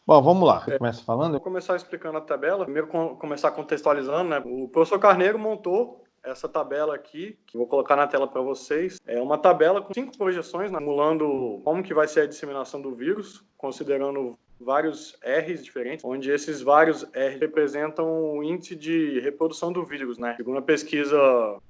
Bom, vamos lá. Você começa Vou falando? começar explicando a tabela. Primeiro, começar contextualizando, né? O professor Carneiro montou essa tabela aqui, que eu vou colocar na tela para vocês. É uma tabela com 5 projeções, né, simulando como que vai ser a disseminação do vírus, considerando vários R's diferentes, onde esses vários R's representam o índice de reprodução do vírus, né? Segundo a pesquisa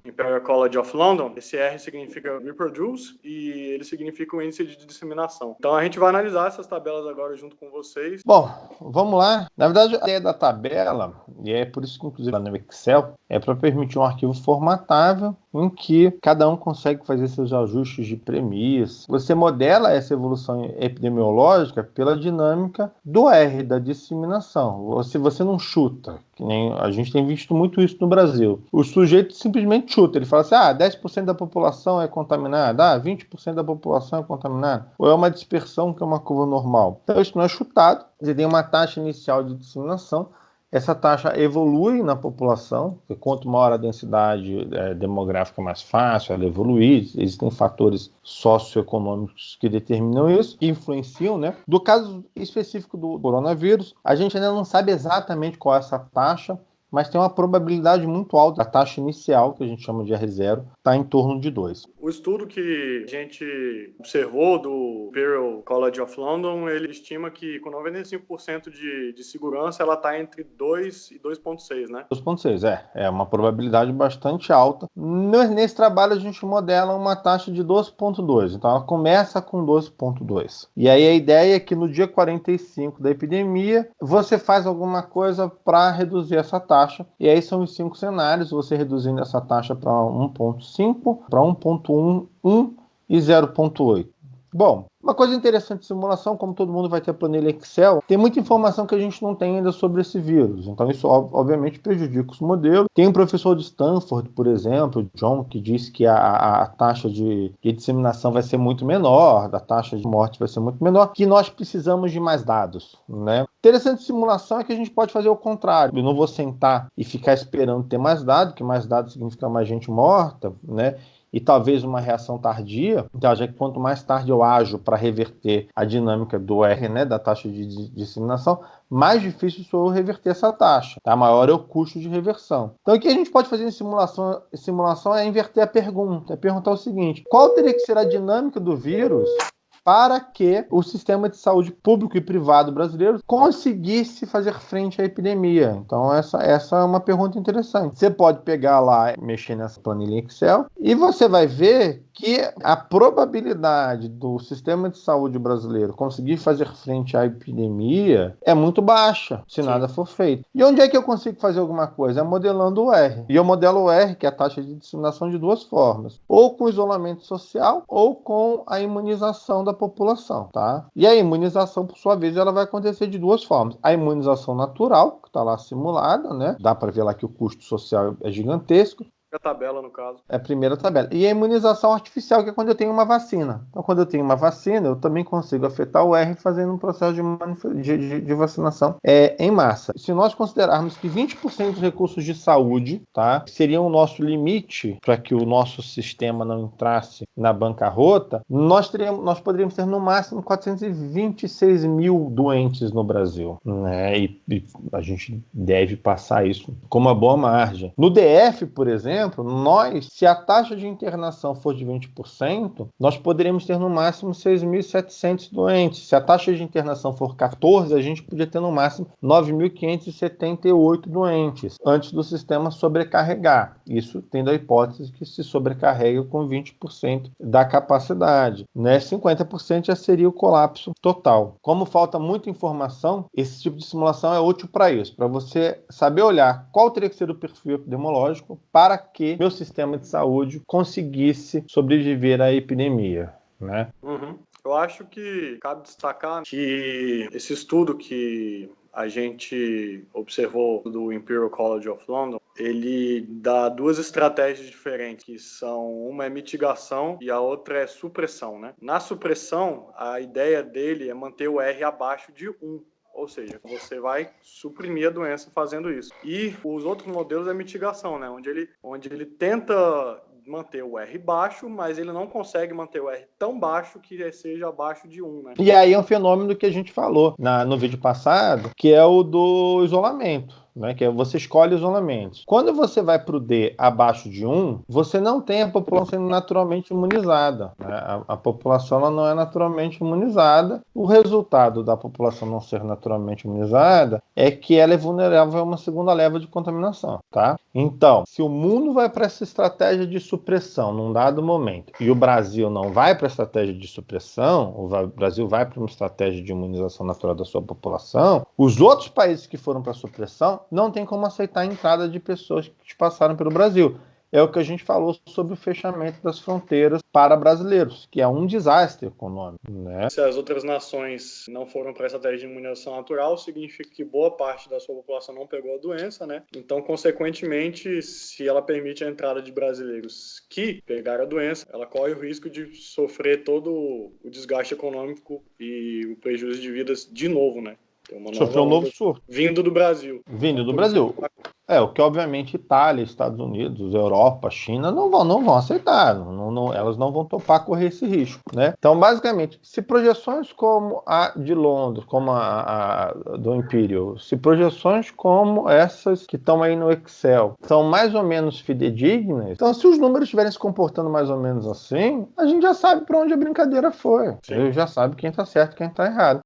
Imperial College of London, esse R significa reproduce e ele significa o índice de disseminação. Então a gente vai analisar essas tabelas agora junto com vocês. Bom, vamos lá. Na verdade, a ideia da tabela, e é por isso que, inclusive, lá no Excel, é para permitir um arquivo formatável em que cada um consegue fazer seus ajustes de premissa. Você modela essa evolução epidemiológica pela dinâmica do R, da disseminação. Se você não chuta, que nem a gente tem visto muito isso no Brasil, o sujeito simplesmente chuta. Ele fala assim, 10% da população é contaminada, 20% da população é contaminada. Ou é uma dispersão que é uma curva normal. Então, isso não é chutado. Você tem uma taxa inicial de disseminação. Essa taxa evolui na população, porque quanto maior a densidade demográfica, mais fácil ela evoluir. Existem fatores socioeconômicos que determinam isso, que influenciam, né? Do caso específico do coronavírus, a gente ainda não sabe exatamente qual é essa taxa, mas tem uma probabilidade muito alta. A taxa inicial, que a gente chama de R0, está em torno de 2. O estudo que a gente observou do Imperial College of London, ele estima que com 95% de segurança ela está entre 2 e 2,6, né? 2,6, é uma probabilidade bastante alta. Nesse trabalho a gente modela uma taxa de 12,2, então ela começa com 12,2. E aí a ideia é que no dia 45 da epidemia, você faz alguma coisa para reduzir essa taxa, e aí são os 5 cenários, você reduzindo essa taxa para 1,5, para 1,1, 1 e 0,8. Bom, uma coisa interessante de simulação, como todo mundo vai ter a planilha Excel, tem muita informação que a gente não tem ainda sobre esse vírus. Então isso obviamente prejudica os modelos. Tem um professor de Stanford, por exemplo, John, que disse que a taxa de disseminação vai ser muito menor, a taxa de morte vai ser muito menor, que nós precisamos de mais dados, né? Interessante de simulação é que a gente pode fazer o contrário. Eu não vou sentar e ficar esperando ter mais dados, que mais dados significa mais gente morta, né? E talvez uma reação tardia. Então, já que quanto mais tarde eu ajo para reverter a dinâmica do R, né, da taxa de disseminação, mais difícil sou eu reverter essa taxa, tá? Maior é o custo de reversão. Então, o que a gente pode fazer em simulação é inverter a pergunta, é perguntar o seguinte: qual teria que ser a dinâmica do vírus para que o sistema de saúde público e privado brasileiro conseguisse fazer frente à epidemia? Então, essa é uma pergunta interessante. Você pode pegar lá, mexer nessa planilha Excel, e você vai ver que a probabilidade do sistema de saúde brasileiro conseguir fazer frente à epidemia é muito baixa, se nada for feito. E onde é que eu consigo fazer alguma coisa? É modelando o R. E eu modelo o R, que é a taxa de disseminação, de duas formas: ou com isolamento social, ou com a imunização da população, tá? E a imunização, por sua vez, ela vai acontecer de duas formas: a imunização natural, que está lá simulada, né? Dá para ver lá que o custo social é gigantesco. A tabela, no caso. É a primeira tabela. E a imunização artificial, que é quando eu tenho uma vacina. Então, quando eu tenho uma vacina, eu também consigo afetar o R fazendo um processo de vacinação em massa. Se nós considerarmos que 20% dos recursos de saúde, tá, seriam o nosso limite para que o nosso sistema não entrasse na bancarrota, nós poderíamos ter no máximo 426 mil doentes no Brasil, né? E a gente deve passar isso com uma boa margem. No DF, por exemplo, se a taxa de internação for de 20%, nós poderíamos ter no máximo 6.700 doentes. Se a taxa de internação for 14%, a gente podia ter no máximo 9.578 doentes, antes do sistema sobrecarregar. Isso tendo a hipótese que se sobrecarrega com 20% da capacidade, né? 50% já seria o colapso total. Como falta muita informação, esse tipo de simulação é útil para isso, para você saber olhar qual teria que ser o perfil epidemiológico para que meu sistema de saúde conseguisse sobreviver à epidemia, né? Uhum. Eu acho que cabe destacar que esse estudo que a gente observou do Imperial College of London, ele dá duas estratégias diferentes, que são uma é mitigação e a outra é supressão, né? Na supressão, a ideia dele é manter o R abaixo de 1. Ou seja, você vai suprimir a doença fazendo isso. E os outros modelos é mitigação, né? Onde ele tenta manter o R baixo, mas ele não consegue manter o R tão baixo que seja abaixo de 1, né? E aí é um fenômeno que a gente falou no vídeo passado, que é o do isolamento. Né, que é você escolhe isolamentos. Quando você vai para o D abaixo de 1, você não tem a população sendo naturalmente imunizada. Né? A população ela não é naturalmente imunizada. O resultado da população não ser naturalmente imunizada é que ela é vulnerável a uma segunda leva de contaminação. Tá? Então, se o mundo vai para essa estratégia de supressão num dado momento e o Brasil não vai para a estratégia de supressão, o Brasil vai para uma estratégia de imunização natural da sua população, os outros países que foram para a supressão não tem como aceitar a entrada de pessoas que passaram pelo Brasil. É o que a gente falou sobre o fechamento das fronteiras para brasileiros, que é um desastre econômico. Né? Se as outras nações não foram para essa estratégia de imunização natural, significa que boa parte da sua população não pegou a doença, né? Então, consequentemente, se ela permite a entrada de brasileiros que pegaram a doença, ela corre o risco de sofrer todo o desgaste econômico e o prejuízo de vidas de novo, né? Sofreu um novo surto. Vindo do Brasil. Vindo do Brasil. O que obviamente Itália, Estados Unidos, Europa, China não vão aceitar, elas não vão topar correr esse risco, né? Então, basicamente, se projeções como a de Londres, como a do Imperial, se projeções como essas que estão aí no Excel são mais ou menos fidedignas, então se os números estiverem se comportando mais ou menos assim, a gente já sabe para onde a brincadeira foi. Já sabe quem está certo e quem está errado.